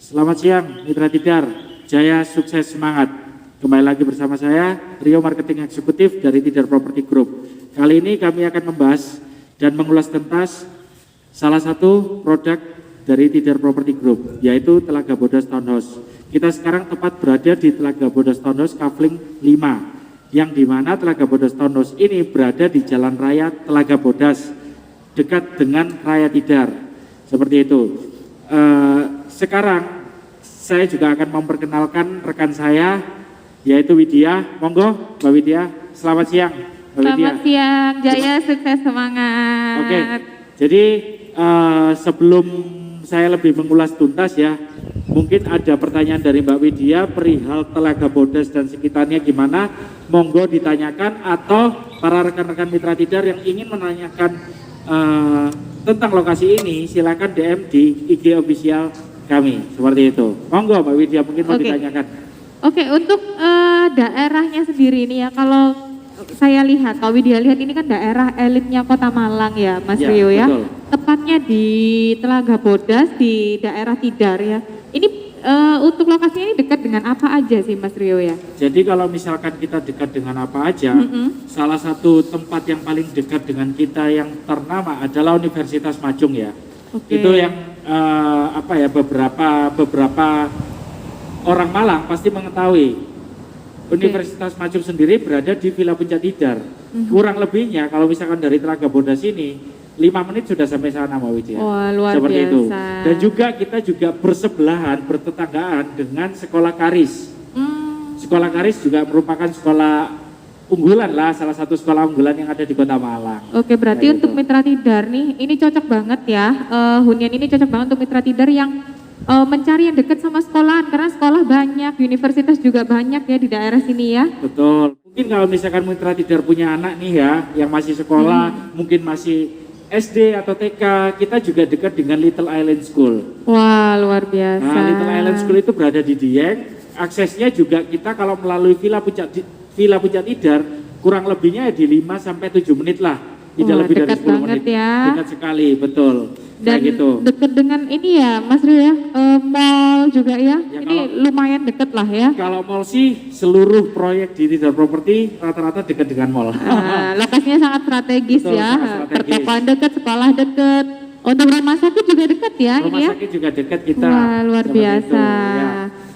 Selamat siang Mitra Tidar, Jaya sukses semangat. Kembali lagi bersama saya, Rio Marketing Eksekutif dari Tidar Property Group. Kali ini kami akan membahas dan mengulas tuntas salah satu produk dari Tidar Property Group, yaitu Telaga Bodas Townhouse. Kita sekarang tepat berada di Telaga Bodas Townhouse Kafling 5, yang dimana Telaga Bodas Townhouse ini berada di Jalan Raya Telaga Bodas, dekat dengan Raya Tidar, seperti itu. Sekarang saya juga akan memperkenalkan rekan saya, yaitu Widya. Monggo Mbak Widya, selamat siang Mbak Widya. Selamat siang Jaya, sukses semangat. Oke, jadi sebelum saya lebih mengulas tuntas ya, mungkin ada pertanyaan dari Mbak Widya perihal Telaga Bodas dan sekitarnya gimana, monggo ditanyakan, atau para rekan-rekan Mitra Tidar yang ingin menanyakan tentang lokasi ini, silakan DM di IG official kami, seperti itu. Monggo Mbak Widya, mungkin mau ditanyakan. Oke, untuk daerahnya sendiri ini ya, kalau saya lihat, kalau Widya lihat ini kan daerah elitnya Kota Malang ya Mas Rio ya. Betul. Tepatnya di Telaga Bodas di daerah Tidar ya. Ini untuk lokasinya ini dekat dengan apa aja sih Mas Rio ya? Jadi kalau misalkan kita dekat dengan apa aja, salah satu tempat yang paling dekat dengan kita yang ternama adalah Universitas Majung ya. Itu yang beberapa orang Malang pasti mengetahui. Universitas Majung sendiri berada di Villa Puncak Tidar. Kurang lebihnya kalau misalkan dari Telaga Bodas ini 5 menit sudah sampai sana Mbak Widya. Wah, luar seperti biasa. itu. Dan juga kita juga bersebelahan, bertetanggaan dengan Sekolah Karis. Sekolah Karis juga merupakan sekolah unggulan lah, salah satu sekolah unggulan yang ada di Kota Malang. Oke, berarti Kayak untuk gitu. Mitra Tidar nih, ini cocok banget ya. Hunian ini cocok banget untuk Mitra Tidar yang mencari yang dekat sama sekolahan, karena sekolah banyak, universitas juga banyak ya di daerah sini ya. Betul. Mungkin kalau misalkan Mitra Tidar punya anak nih ya, yang masih sekolah, mungkin masih SD atau TK, kita juga dekat dengan Little Island School. Wah, luar biasa. Nah, Little Island School itu berada di Dieng. Aksesnya juga kita kalau melalui Villa Puncak Tidar, kurang lebihnya di 5 sampai 7 menit lah. Tidak Wah, lebih dari dekat 10 banget menit. ya. Dekat sekali, betul. Dan Kayak gitu. dekat dengan ini ya Mas Rio ya, mall juga ya. Ya, Ini lumayan dekat lah ya. Kalau mall sih seluruh proyek di Tidar Property rata-rata dekat dengan mall. Lokasinya sangat strategis. Betul, ya. sangat strategis. Pertokoan dekat, sekolah dekat. Untuk rumah sakit juga dekat ya Rumah ini ya. sakit juga dekat kita. Wah, luar Seperti biasa. itu, ya.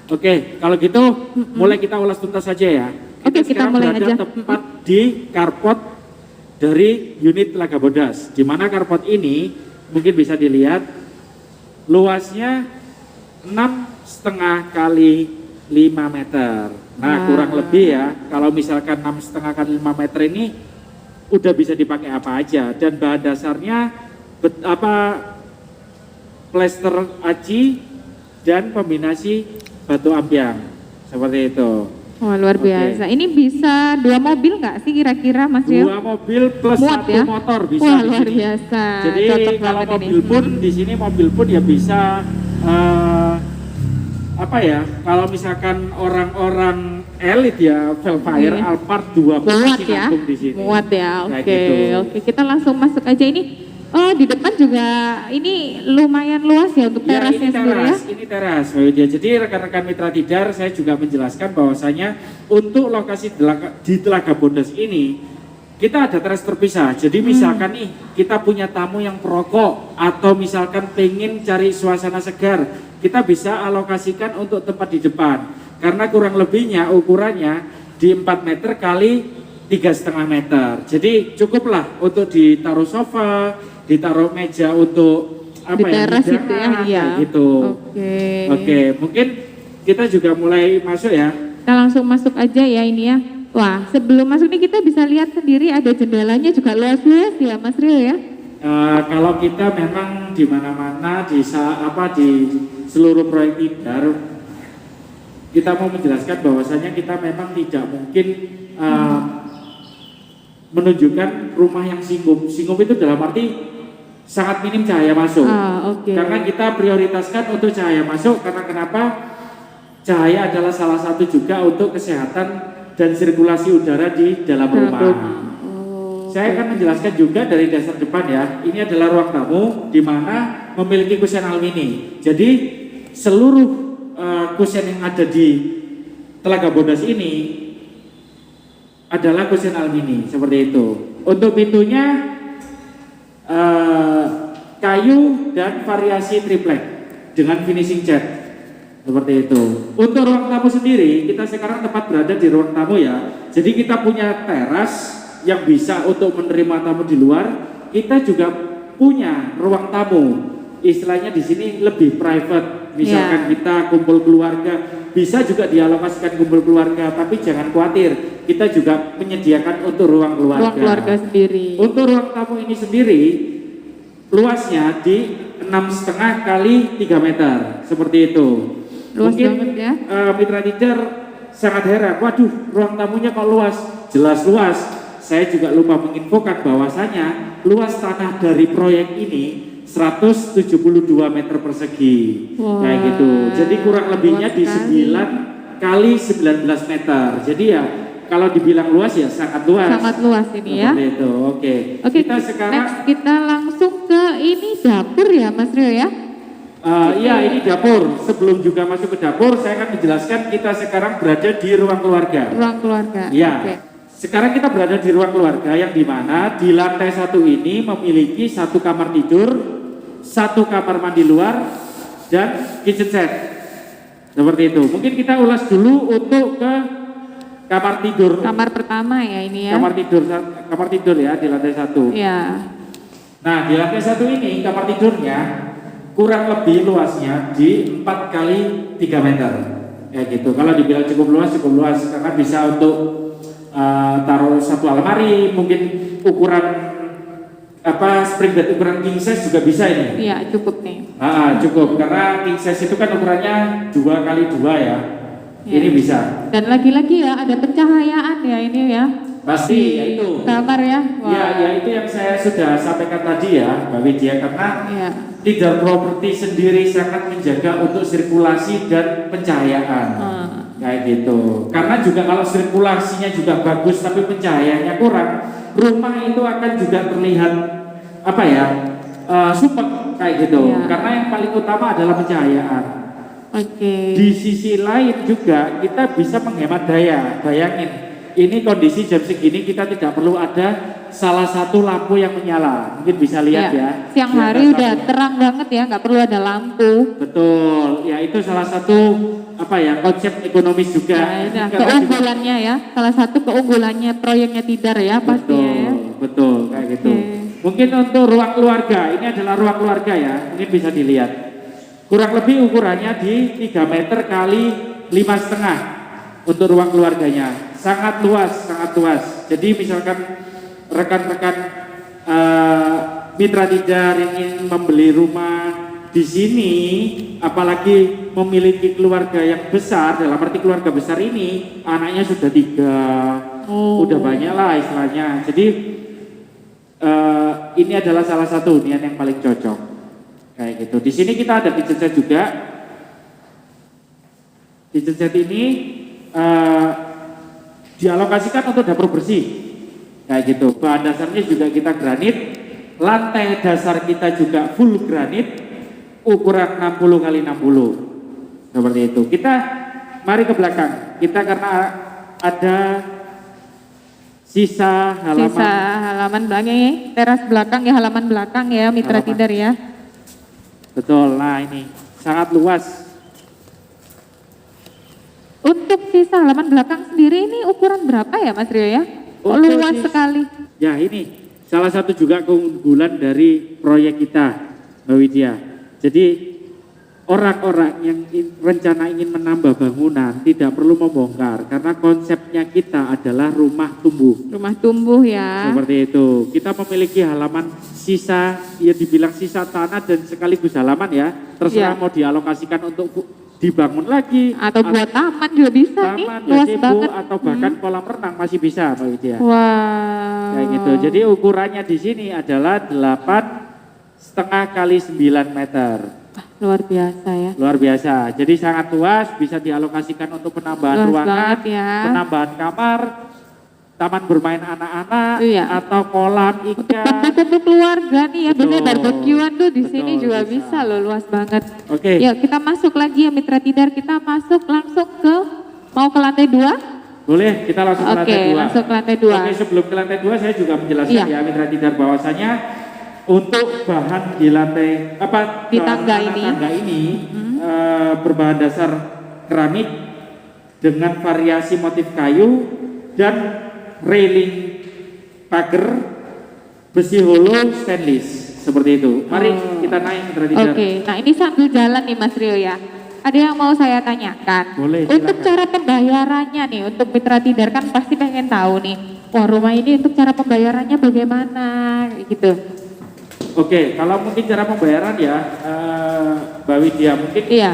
Oke, kalau gitu mulai kita ulas tuntas saja ya. Oke, kita sekarang mulai berada aja. tepat di carport dari unit Telaga Bodas. Di mana carport ini mungkin bisa dilihat luasnya 6,5 kali 5 meter. Nah, kurang lebih ya, kalau misalkan 6,5 kali 5 meter ini udah bisa dipakai apa aja, dan bahan dasarnya plester aci dan kombinasi batu ampiang, seperti itu. Wah, luar Oke. biasa. Ini bisa 2 mobil nggak sih kira-kira Mas Rio? 2 mobil plus Muat 1 ya? motor bisa. Wah, di luar sini. biasa. Jadi Cocok kalau banget mobil ini. pun di sini mobil pun ya bisa kalau misalkan orang-orang elit ya, Velfire, Alphard 2 pun Muat masih ya, ngangkung di sini. muat ya. Kayak Oke, gitu. oke. Kita langsung masuk aja ini. Oh, di depan juga ini lumayan luas ya untuk Ya, terasnya sendiri ya. ini teras, Mbak Widya. Jadi rekan-rekan Mitra Tidar, saya juga menjelaskan bahwasanya untuk lokasi di Telaga Bodas ini kita ada teras terpisah. Jadi misalkan nih kita punya tamu yang perokok atau misalkan pengen cari suasana segar, kita bisa alokasikan untuk tempat di depan. Karena kurang lebihnya ukurannya di 4 meter kali 3,5 meter. Jadi cukuplah untuk ditaruh sofa, ditaruh meja untuk Di teras itu ya, hidangan, iya. kayak gitu. Oke, mungkin kita juga mulai masuk ya. Kita langsung masuk aja ya ini ya. Wah, sebelum masuk nih kita bisa lihat sendiri ada jendelanya juga luas-luas ya Mas Rio ya. Kalau kita memang di mana-mana di seluruh proyek Tidar, kita mau menjelaskan bahwasanya kita memang tidak mungkin menunjukkan rumah yang singgup. Singgup itu dalam arti sangat minim cahaya masuk. Karena kita prioritaskan untuk cahaya masuk, karena kenapa? Cahaya adalah salah satu juga untuk kesehatan dan sirkulasi udara di dalam rumah. Saya akan menjelaskan juga dari dasar depan ya. Ini adalah ruang tamu di mana memiliki kusen alumini. Jadi seluruh kusen yang ada di Telaga Bodas ini adalah kusen alumini seperti itu. Untuk pintunya kayu dan variasi triplek dengan finishing cat seperti itu. Untuk ruang tamu sendiri, kita sekarang tepat berada di ruang tamu ya. Jadi kita punya teras yang bisa untuk menerima tamu di luar. Kita juga punya ruang tamu. Istilahnya di sini lebih private. Misalkan kita kumpul keluarga, bisa juga dialokasikan kumpul keluarga, tapi jangan khawatir, kita juga menyediakan untuk ruang keluarga. Ruang keluarga sendiri. Untuk ruang tamu ini sendiri, luasnya di 6,5 kali 3 meter, seperti itu. Luas Mungkin banget ya. mitra leader sangat heran, waduh ruang tamunya kok luas? Jelas luas. Saya juga lupa menginfokan bahwasanya luas tanah dari proyek ini 172 meter persegi. Wah, kayak gitu. Jadi kurang lebihnya di sekali. 9 kali 19 meter. Jadi ya kalau dibilang luas ya sangat luas. Sangat luas ini ya. Seperti itu. Oke. Oke, Kita sekarang next kita langsung ke ini dapur ya Mas Rio ya. iya ini dapur. Sebelum juga masuk ke dapur, saya akan menjelaskan kita sekarang berada di ruang keluarga. Ruang keluarga. Iya. Oke. Sekarang kita berada di ruang keluarga yang dimana di lantai 1 ini memiliki 1 kamar tidur, 1 kamar mandi luar, dan kitchen set. Seperti itu. Mungkin kita ulas dulu untuk ke kamar tidur. Kamar pertama ya ini ya. Kamar tidur ya di lantai 1. Iya. Nah di lantai 1 ini kamar tidurnya kurang lebih luasnya di 4 kali 3 meter. Ya gitu. Kalau dibilang cukup luas karena bisa untuk taruh 1 almari, mungkin ukuran spring bed ukuran king size juga bisa ini. Iya cukup nih. Cukup karena king size itu kan ukurannya 2 kali 2 ya. Ya. Ini bisa. Dan lagi-lagi ya ada pencahayaan ya ini ya. Pasti ya itu. Kamar ya. Ya itu yang saya sudah sampaikan tadi ya Mbak Widya, karena Iya. Leader Property sendiri sangat menjaga untuk sirkulasi dan pencahayaan. Kayak gitu. Karena juga kalau sirkulasinya juga bagus tapi pencahayaannya kurang, rumah itu akan juga terlihat sumpek kayak gitu. Iya. Karena yang paling utama adalah pencahayaan. Oke. Di sisi lain juga kita bisa menghemat daya. Bayangin, ini kondisi jam segini kita tidak perlu ada salah satu lampu yang menyala. Mungkin bisa lihat ya. Siang Di hari atas udah lampunya. terang banget ya, nggak perlu ada lampu. Betul, ya itu salah satu konsep ekonomis juga. Nah, Karena keunggulannya ya, salah satu keunggulannya proyeknya Tidar ya pasti ya. Betul, kayak gitu. Oke. Mungkin untuk ruang keluarga, ini adalah ruang keluarga ya, ini bisa dilihat. Kurang lebih ukurannya di 3 meter kali 5,5 untuk ruang keluarganya. Sangat luas. Jadi misalkan rekan-rekan mitra Tidar yang ingin membeli rumah di sini, apalagi memiliki keluarga yang besar, dalam arti keluarga besar ini anaknya sudah 3, udah banyak lah istilahnya. Jadi ini adalah salah satu hunian yang paling cocok kayak gitu. Di sini kita ada kitchen set juga. Kitchen set ini dialokasikan untuk dapur bersih kayak gitu. Bahan dasarnya juga kita granit, lantai dasar kita juga full granit, ukuran 60 kali 60 seperti itu. Kita mari ke belakang. Kita karena ada sisa halaman belakang ya, teras belakang ya, halaman belakang ya mitra Halaman. Tidar ya. betul. Nah ini sangat luas. Untuk sisa halaman belakang sendiri ini ukuran berapa ya Mas Rio ya? Kok Untuk luas sekali. Ya ini salah satu juga keunggulan dari proyek kita Mbak Widya. Jadi orang-orang yang rencana ingin menambah bangunan tidak perlu membongkar karena konsepnya kita adalah rumah tumbuh. Rumah tumbuh ya. Seperti itu. Kita memiliki halaman sisa, ya dibilang sisa tanah dan sekaligus halaman ya. Terserah Iya. mau dialokasikan untuk dibangun lagi. Atau buat taman juga bisa nih, taman, luas gazebo, banget. atau bahkan kolam renang masih bisa Mbak Widya. Wah. Kayak gitu. Jadi ukurannya di sini adalah 8,5 kali 9 meter. Luar biasa ya. Luar biasa. Jadi sangat luas, bisa dialokasikan untuk penambahan Luas ruangan, banget ya. penambahan kamar, taman bermain anak-anak Iya. atau kolam ikan. Kumpul keluarga nih ya, bener Betul. barbekyuan tuh di sini Betul, juga bisa. bisa loh, luas banget. Oke. Yuk kita masuk lagi ya Mitra Tidar, kita masuk langsung ke, mau ke lantai 2? Boleh, kita langsung ke Oke, lantai 2. langsung ke lantai 2. Oke, sebelum ke lantai 2 saya juga menjelaskan Iya. ya Mitra Tidar bahwasanya untuk bahan di lantai Di tangga ini. tangga ini berbahan dasar keramik dengan variasi motif kayu dan railing pagar besi holo stainless seperti itu. Mari kita naik Mitra Tidar. Oke, nah ini sambil jalan nih Mas Rio ya. Ada yang mau saya tanyakan. Boleh, Untuk silakan. cara pembayarannya nih, untuk Mitra Tidar kan pasti pengen tahu nih. Wah rumah ini untuk cara pembayarannya bagaimana gitu. Oke, kalau mungkin cara pembayaran ya Mbak Widya mungkin Iya,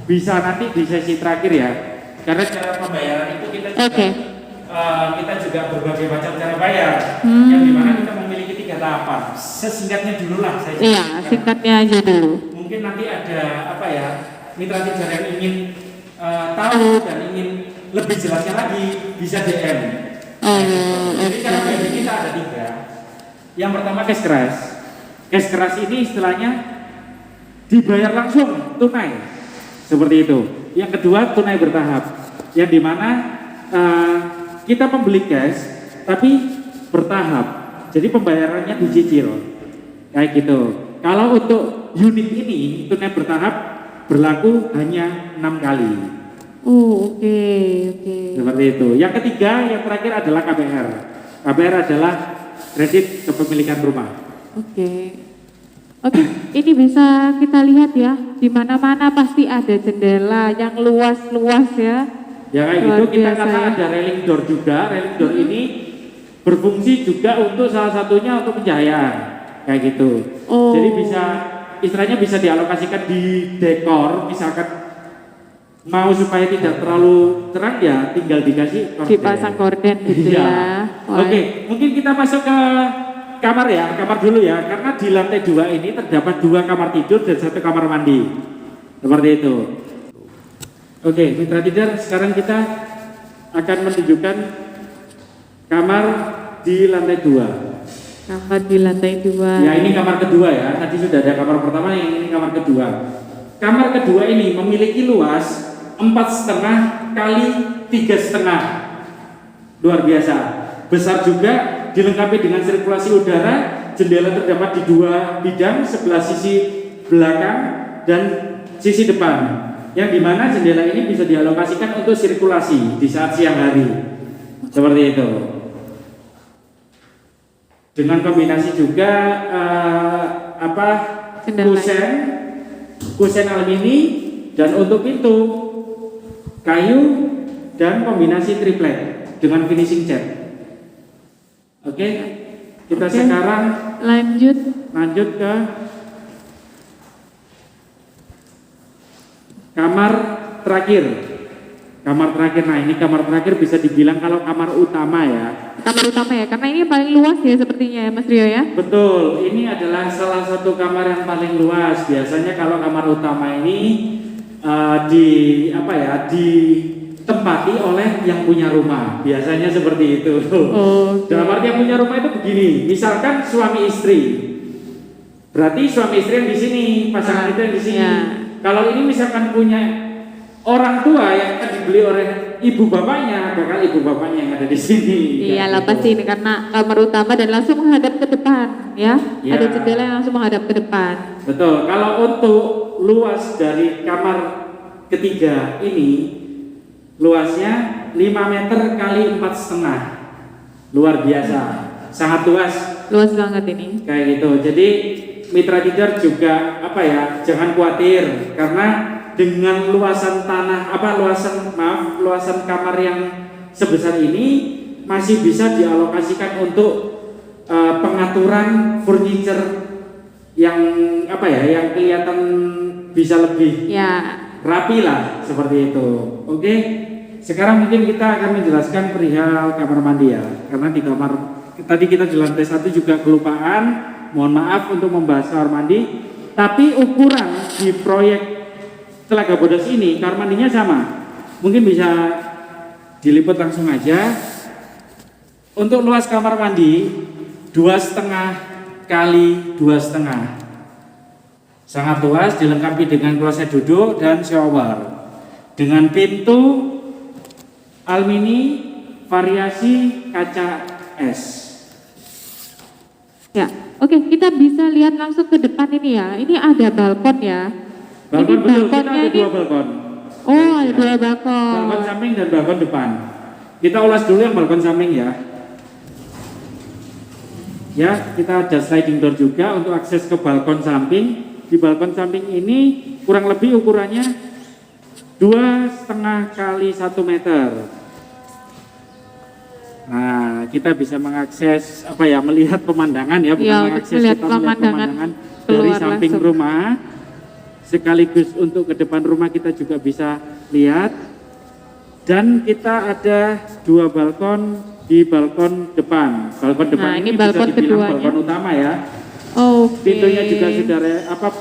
bisa nanti di sesi terakhir ya. Karena cara pembayaran itu kita juga Oke. kita juga berbagai macam cara bayar yang dimana kita memiliki 3 tahapan. Sesingkatnya dulu lah saya. iya singkatnya aja dulu. Mungkin nanti ada apa ya Mitra Tidar yang ingin tahu dan ingin lebih jelasnya lagi bisa DM. Jadi cara bayar kita ada 3. Yang pertama cash keras. Cash keras ini istilahnya dibayar langsung tunai seperti itu. Yang kedua tunai bertahap, yang dimana kita membeli cash tapi bertahap. Jadi pembayarannya dicicil kayak gitu. Kalau untuk unit ini tunai bertahap berlaku hanya 6 kali. Oke. Seperti itu. Yang ketiga, yang terakhir adalah KPR. KPR adalah kredit kepemilikan rumah. Oke, ini bisa kita lihat ya, di mana-mana pasti ada jendela yang luas-luas ya. Ya kayak Luar gitu kita biasa karena ya. ada railing door juga. Railing door ini berfungsi juga untuk salah satunya untuk pencahayaan kayak gitu. Oh. Jadi bisa istilahnya bisa dialokasikan di dekor, misalkan mau supaya tidak terlalu terang ya tinggal dikasih korden. Dipasang korden gitu Iya. ya. Wah. Oke, mungkin kita masuk ke kamar ya, kamar dulu ya, karena di lantai 2 ini terdapat 2 kamar tidur dan 1 kamar mandi. Seperti itu. Oke, Mitra Tidar, sekarang kita akan menunjukkan kamar di lantai 2. Kamar di lantai 2. Ya, ini kamar kedua ya. Tadi sudah ada kamar pertama, yang ini kamar kedua. Kamar kedua ini memiliki luas 4,5 kali 3,5. Luar biasa. Besar juga, dilengkapi dengan sirkulasi udara. Jendela terdapat di 2 bidang, sebelah sisi belakang dan sisi depan. Yang dimana jendela ini bisa dialokasikan untuk sirkulasi di saat siang hari. Seperti itu. Dengan kombinasi juga Jendela. kusen alumini, dan untuk pintu kayu dan kombinasi triplek dengan finishing cat. Oke, kita Oke. sekarang lanjut ke kamar terakhir. Kamar terakhir, nah ini kamar terakhir bisa dibilang kalau kamar utama ya. Kamar utama ya, karena ini paling luas ya sepertinya ya Mas Rio ya. Betul, ini adalah salah satu kamar yang paling luas. Biasanya kalau kamar utama ini ditempati oleh yang punya rumah. Biasanya seperti itu. Oh, Dalam arti yang punya rumah itu begini, misalkan suami istri. Berarti suami istri yang di sini, pasangan itu yang di sini. Ya. Kalau ini misalkan punya orang tua yang akan dibeli oleh ibu bapaknya, bakal ibu bapaknya yang ada di sini. Iyalah Kayak pasti gitu. ini karena kamar utama dan langsung menghadap ke depan ya. Ya. Ada jendela yang langsung menghadap ke depan. Betul. Kalau untuk luas dari kamar ketiga ini, luasnya 5 meter kali 4,5. Luar biasa, sangat luas Luas banget ini. kayak gitu. Jadi Mitra Tidar juga jangan khawatir karena dengan luasan luasan kamar yang sebesar ini masih bisa dialokasikan untuk pengaturan furniture yang yang kelihatan bisa lebih Ya. rapi lah seperti itu. Oke, sekarang mungkin kita akan menjelaskan perihal kamar mandi ya, karena di kamar tadi kita di lantai 1 juga kelupaan. Mohon maaf untuk membahas kamar mandi, tapi ukuran di proyek Telaga Bodas ini kamar mandinya sama. Mungkin bisa diliput langsung aja. Untuk luas kamar mandi 2,5 kali 2,5. Sangat luas, dilengkapi dengan kloset duduk dan shower. Dengan pintu alumini variasi kaca es. Ya, oke, kita bisa lihat langsung ke depan ini ya. Ini ada balkon ya. Balkon, ini betul, kita balkonnya ada ini. dua balkon. Oh, ada dua balkon. Balkon samping dan balkon depan. Kita ulas dulu yang balkon samping ya. Ya, kita ada sliding door juga untuk akses ke balkon samping. Di balkon samping ini kurang lebih ukurannya 2,5 kali 1 meter. Nah, kita bisa mengakses melihat pemandangan ya, bukan Ya, mengakses, melihat kita melihat pemandangan dari keluar samping langsung. rumah. Sekaligus untuk ke depan rumah kita juga bisa lihat. Dan kita ada 2 balkon di balkon depan. Balkon depan Nah, ini ini bisa balkon dibilang keduanya. balkon utama ya. Oke. Pintunya juga sudah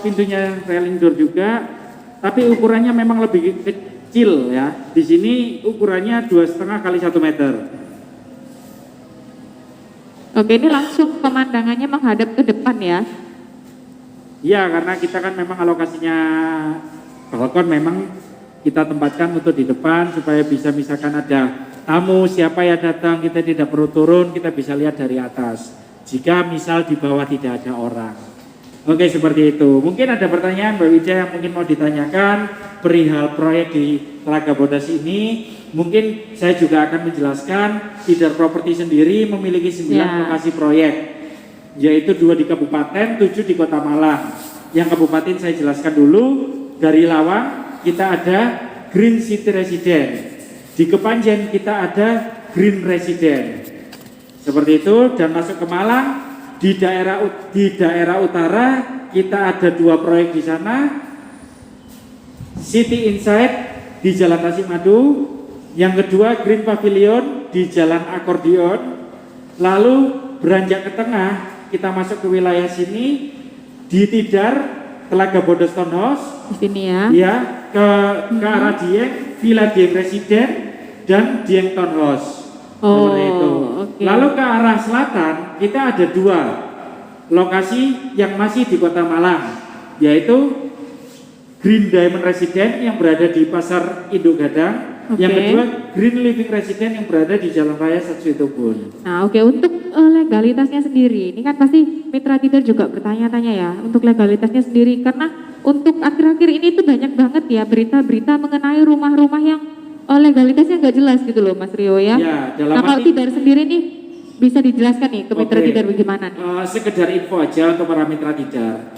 pintunya railing door juga, tapi ukurannya memang lebih kecil ya. Di sini ukurannya 2,5 kali 1 meter. Oke, ini langsung pemandangannya menghadap ke depan ya. Ya, karena kita kan memang alokasinya balkon memang kita tempatkan untuk di depan supaya bisa misalkan ada tamu siapa yang datang kita tidak perlu turun, kita bisa lihat dari atas. Jika misal di bawah tidak ada orang. Oke, seperti itu. Mungkin ada pertanyaan Mbak Widya yang mungkin mau ditanyakan perihal proyek di Telaga Bodas ini. Mungkin saya juga akan menjelaskan Tidar Property sendiri memiliki 9 lokasi proyek, yaitu 2 di kabupaten, 7 di kota Malang. Yang kabupaten saya jelaskan dulu. Dari Lawang kita ada Green City Resident, di Kepanjen kita ada Green Resident. Seperti itu. Dan masuk ke Malang, di daerah utara kita ada 2 proyek di sana. City Inside di Jalan Tasikmadu, yang kedua Green Pavilion di Jalan Akordion. Lalu beranjak ke tengah kita masuk ke wilayah sini di Tidar Telaga Bodas Townhouse. Di sini ya. Ya, ke arah Dieng, Villa Dieng Residen dan Dieng Townhouse. Seperti itu. Okay. Lalu ke arah selatan kita ada 2 lokasi yang masih di kota Malang, yaitu Green Diamond Resident yang berada di Pasar Induk Gadang. Yang kedua Green Living Resident yang berada di Jalan Raya Satswitubun. Nah, oke, untuk legalitasnya sendiri, ini kan pasti Mitra Tidar juga bertanya-tanya ya untuk legalitasnya sendiri, karena untuk akhir-akhir ini tuh banyak banget ya berita-berita mengenai rumah-rumah yang legalitasnya nggak jelas gitu loh Mas Rio ya. Dalam nah, kalau Tidar sendiri nih bisa dijelaskan nih ke Mitra Tidar bagaimana nih? Sekedar info aja untuk para Mitra Tidar.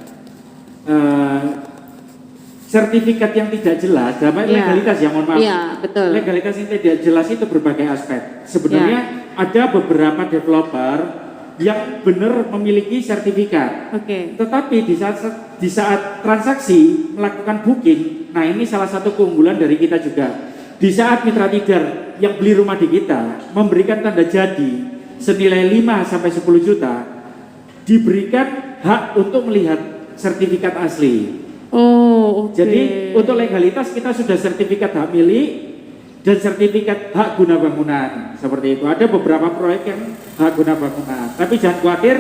Sertifikat yang tidak jelas, legalitas ya, mohon maaf. Iya, betul. Legalitas yang tidak jelas itu berbagai aspek. Sebenarnya ada beberapa developer yang benar memiliki sertifikat. Tetapi di saat transaksi melakukan booking, nah ini salah satu keunggulan dari kita juga. Di saat Mitra Tidar yang beli rumah di kita memberikan tanda jadi senilai 5 sampai 10 juta, diberikan hak untuk melihat sertifikat asli. Jadi untuk legalitas kita sudah sertifikat hak milik dan sertifikat hak guna bangunan. Seperti itu. Ada beberapa proyek yang hak guna bangunan. Tapi jangan khawatir,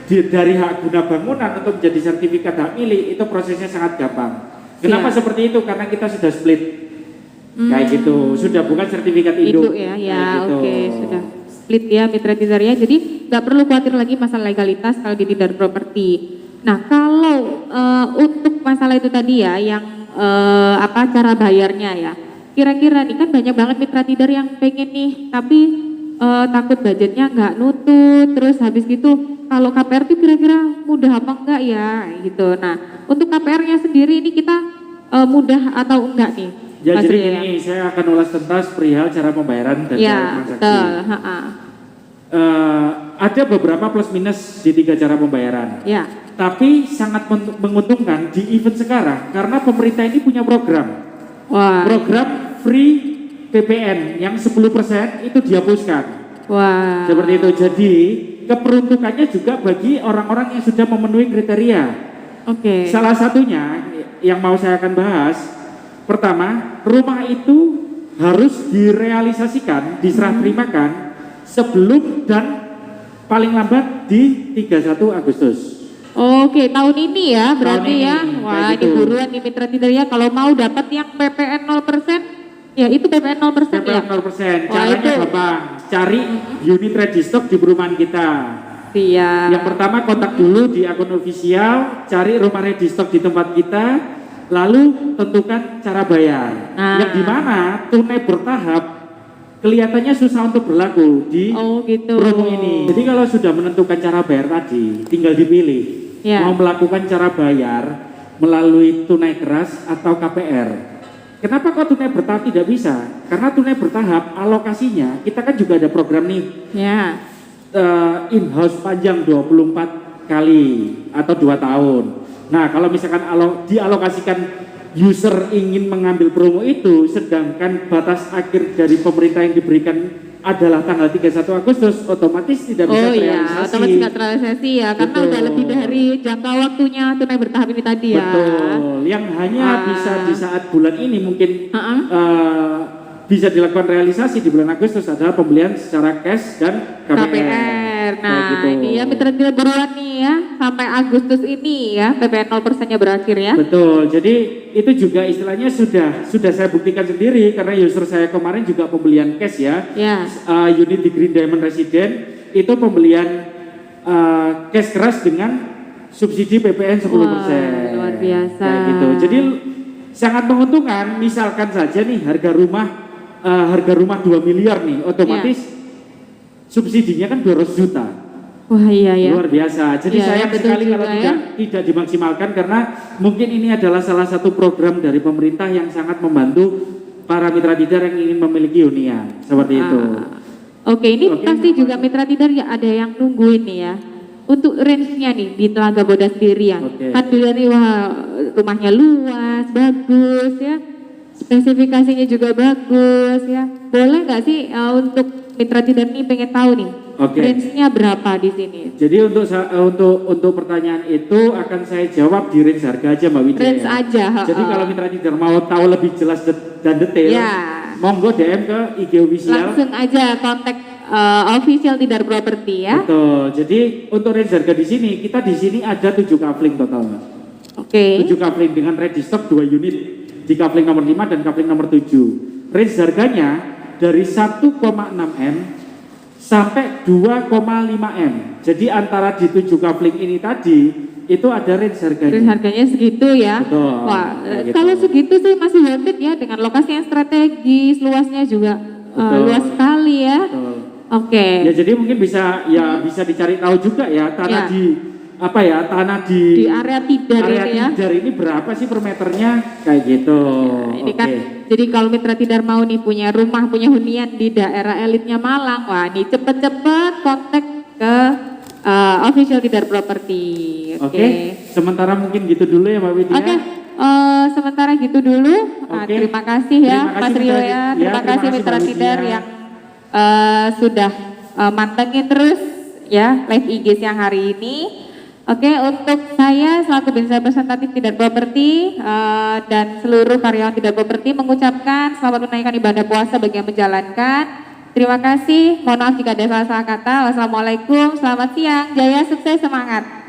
dari hak guna bangunan untuk menjadi sertifikat hak milik itu prosesnya sangat gampang. Kenapa seperti itu? Karena kita sudah split. Kayak gitu. Sudah bukan sertifikat induk. Ya, gitu. Sudah split ya Mitra Tidar ya. Jadi nggak perlu khawatir lagi masalah legalitas kalau di Tidar Property. Nah, kalau untuk masalah itu tadi ya, yang cara bayarnya ya, kira-kira nih kan banyak banget Mitra Tidar yang pengen nih, tapi takut budgetnya nggak nutut, terus habis gitu kalau KPR tuh kira-kira mudah apa enggak ya gitu. Nah, untuk KPR-nya sendiri ini kita mudah atau enggak nih? Ya, jadi ini saya akan ulas tuntas perihal cara pembayaran dan cara transaksi. Ada beberapa plus minus di 3 cara pembayaran. Ya. Tapi sangat menguntungkan di event sekarang karena pemerintah ini punya program. Program free PPN yang 10% itu dihapuskan. Seperti itu. Jadi keperuntukannya juga bagi orang-orang yang sudah memenuhi kriteria. Salah satunya yang mau saya akan bahas, pertama, rumah itu harus direalisasikan, diserah terimakan sebelum dan paling lambat di 31 Agustus. Oke, tahun ini ya berarti Tahun ini, ya. kayak Wah, ini gitu. buruan nih Mitra Tidar ya, kalau mau dapat yang PPN 0%, ya itu PPN 0% ya. PPN 0%. Wah, Caranya itu. gampang. Cari unit ready stock di perumahan kita. Siap. Yang pertama kontak dulu di akun official, cari rumah ready stock di tempat kita, lalu tentukan cara bayar. Nah. Yang dimana tunai bertahap kelihatannya susah untuk berlaku di Oh gitu. promo ini. Jadi kalau sudah menentukan cara bayar tadi, tinggal dipilih Ya. mau melakukan cara bayar melalui tunai keras atau KPR. Kenapa kok tunai bertahap tidak bisa? Karena tunai bertahap alokasinya kita kan juga ada program nih Ya. in-house panjang 24 kali atau 2 tahun. Nah, kalau misalkan dialokasikan user ingin mengambil promo itu, sedangkan batas akhir dari pemerintah yang diberikan adalah tanggal 31 Agustus, otomatis tidak bisa Oh iya, terrealisasi. otomatis nggak terrealisasi ya, karena Betul. udah lebih dari jangka waktunya tunai bertahap ini tadi ya. Betul, yang hanya bisa di saat bulan ini mungkin Heeh. bisa dilakukan realisasi di bulan Agustus adalah pembelian secara cash dan KPR. KPR. Nah, Kayak gitu. ini ya Mitra Tidar buruan nih ya, sampai Agustus ini ya PPN 0%-nya berakhir ya. Betul, jadi itu juga istilahnya sudah saya buktikan sendiri karena user saya kemarin juga pembelian cash ya. Ya. Unit di Green Diamond Resident itu pembelian cash keras dengan subsidi PPN 10%. Wah, luar biasa. Kayak gitu. Jadi sangat menguntungkan. Misalkan saja nih harga rumah 2 miliar nih, otomatis subsidinya kan 200 juta. Wah iya ya. Luar biasa. Jadi Iya, sayang betul sekali kalau juga ya. tidak dimaksimalkan karena mungkin ini adalah salah satu program dari pemerintah yang sangat membantu para mitra tidar yang ingin memiliki hunian. Seperti itu. Oke, ini Oke. pasti juga Mitra Tidar ya ada yang nungguin nih ya. Untuk range-nya nih di Telaga Bodas sendiri ya. Oke. Kan dilihat nih wah rumahnya luas, bagus ya. Spesifikasinya juga bagus ya. Boleh nggak sih untuk Mitra Tidar nih pengen tahu nih Oke. range-nya berapa di sini? Jadi untuk pertanyaan itu akan saya jawab di range harga aja Mbak Widya. Range ya. aja. Jadi kalau mitra tidar mau tahu lebih jelas dan detail, Ya. monggo DM ke IG official. Langsung aja kontak official Tidar Property ya. Betul. Jadi untuk range harga di sini kita di sini ada 7 kafling total, Mbak. Oke. 7 kafling dengan ready stock 2 unit di kafling nomor 5 dan kafling nomor 7. Range harganya dari 1,6 M sampai 2,5 M. Jadi antara di 7 kafling ini tadi itu ada range harganya. Terus harganya segitu ya. Betul, Wah, kayak gitu. kalau segitu sih masih worth it ya dengan lokasi yang strategis, luasnya juga Betul. luas sekali ya. Betul. Oke. Ya jadi mungkin bisa dicari tahu juga ya tanah Ya. tanah di Di area Tidar area ini ya. Tidar ini berapa sih per meternya kayak gitu. Ini Oke. kan jadi kalau Mitra Tidar mau nih punya rumah, punya hunian di daerah elitnya Malang, wah nih cepet-cepet kontak ke official Tidar Property. Oke. Sementara mungkin gitu dulu ya Mbak Widya. Oke, sementara gitu dulu. Nah, Oke. terima kasih ya Terima kasih, Mas Rio Mitra- ya. ya, Terima kasih terima Mitra kasih, Mbak Tidar Widya. yang sudah mantengin terus ya live IG siang hari ini. Oke, untuk saya selaku Binsa Representatif Tidar Property dan seluruh karyawan Tidar Property mengucapkan selamat menunaikan ibadah puasa bagi yang menjalankan. Terima kasih, mohon maaf jika ada salah-salah kata. Wassalamualaikum, selamat siang, jaya, sukses, semangat.